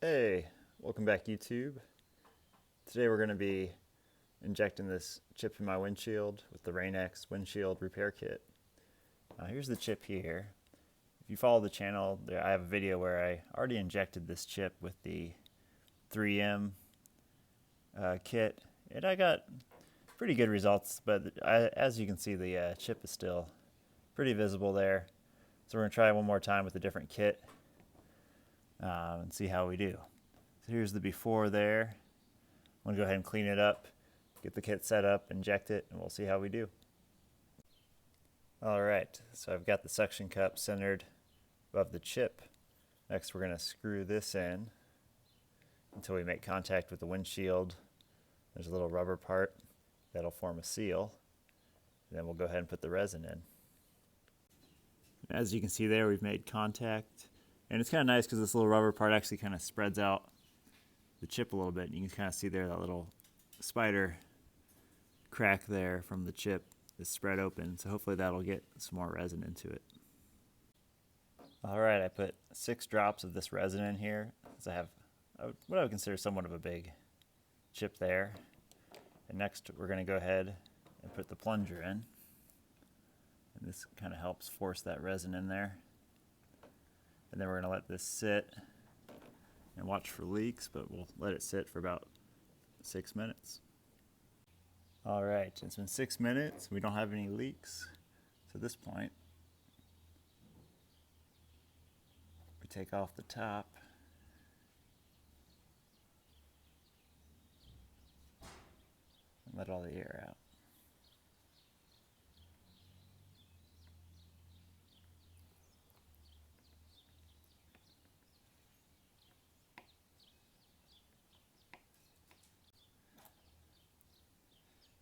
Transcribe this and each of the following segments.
Hey, welcome back YouTube. Today we're going to be injecting this chip in my windshield with the Resin Windshield Repair Kit. Here's the chip here. If you follow the channel, I have a video where I already injected this chip with the 3M kit, and I got pretty good results, but as you can see, the chip is still pretty visible there. So we're going to try one more time with a different kit and see how we do. So here's the before there. I'm going to go ahead and clean it up, get the kit set up, inject it, and we'll see how we do. Alright, so I've got the suction cup centered above the chip. Next we're going to screw this in until we make contact with the windshield. There's a little rubber part that'll form a seal. And then we'll go ahead and put the resin in. As you can see there, we've made contact. And it's kind of nice because this little rubber part actually kind of spreads out the chip a little bit. You can kind of see there that little spider crack there from the chip is spread open. So hopefully that'll get some more resin into it. Alright, I put 6 drops of this resin in here. So I have what I would consider somewhat of a big chip there. And next we're going to go ahead and put the plunger in. And this kind of helps force that resin in there. And then we're going to let this sit and watch for leaks, but we'll let it sit for about 6 minutes. Alright, it's been 6 minutes. We don't have any leaks. So at this point, we take off the top. And let all the air out.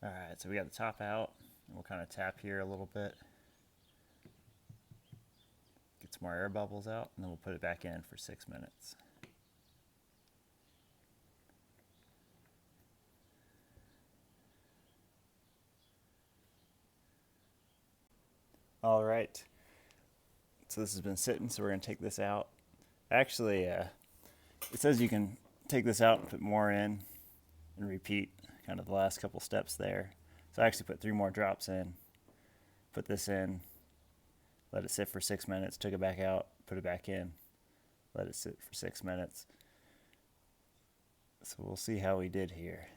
Alright, so we got the top out, and we'll kind of tap here a little bit. Get some more air bubbles out, and then we'll put it back in for 6 minutes. Alright, so this has been sitting, so we're going to take this out. Actually, it says you can take this out and put more in and repeat kind of the last couple steps there. So I actually put 3 more drops in, put this in, let it sit for 6 minutes, took it back out, put it back in, let it sit for 6 minutes. So we'll see how we did here.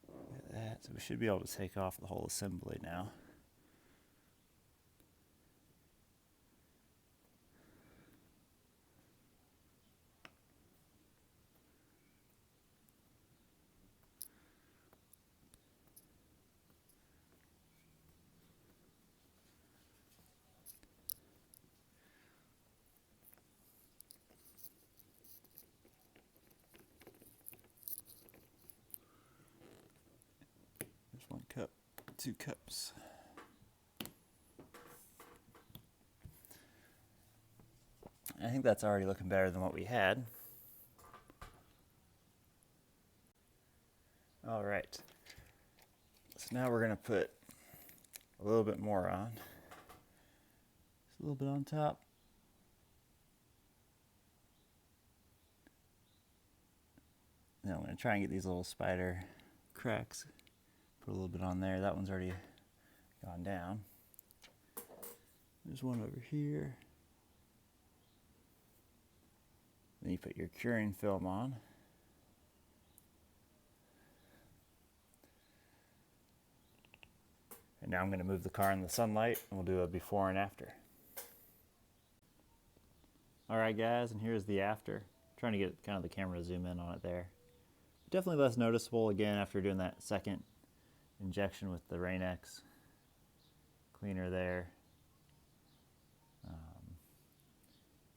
Look at that. So we should be able to take off the whole assembly now. There's 1 cup, 2 cups. I think that's already looking better than what we had. Alright, so now we're going to put a little bit more on. Just a little bit on top. Now I'm going to try and get these little spider cracks. Put a little bit on there. That one's already gone down. There's one over here. Then you put your curing film on. And now I'm going to move the car in the sunlight and we'll do a before and after. Alright guys, and here's the after. I'm trying to get kind of the camera to zoom in on it there. Definitely less noticeable again after doing that second injection with the Resin cleaner there.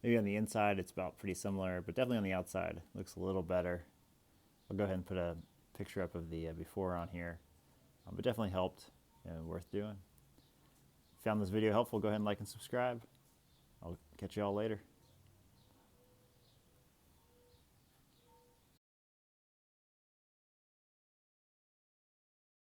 Maybe on the inside it's about pretty similar, but definitely on the outside looks a little better. I'll go ahead and put a picture up of the before on here, but definitely helped and worth doing. If you found this video helpful, go ahead and like and subscribe. I'll catch you all later.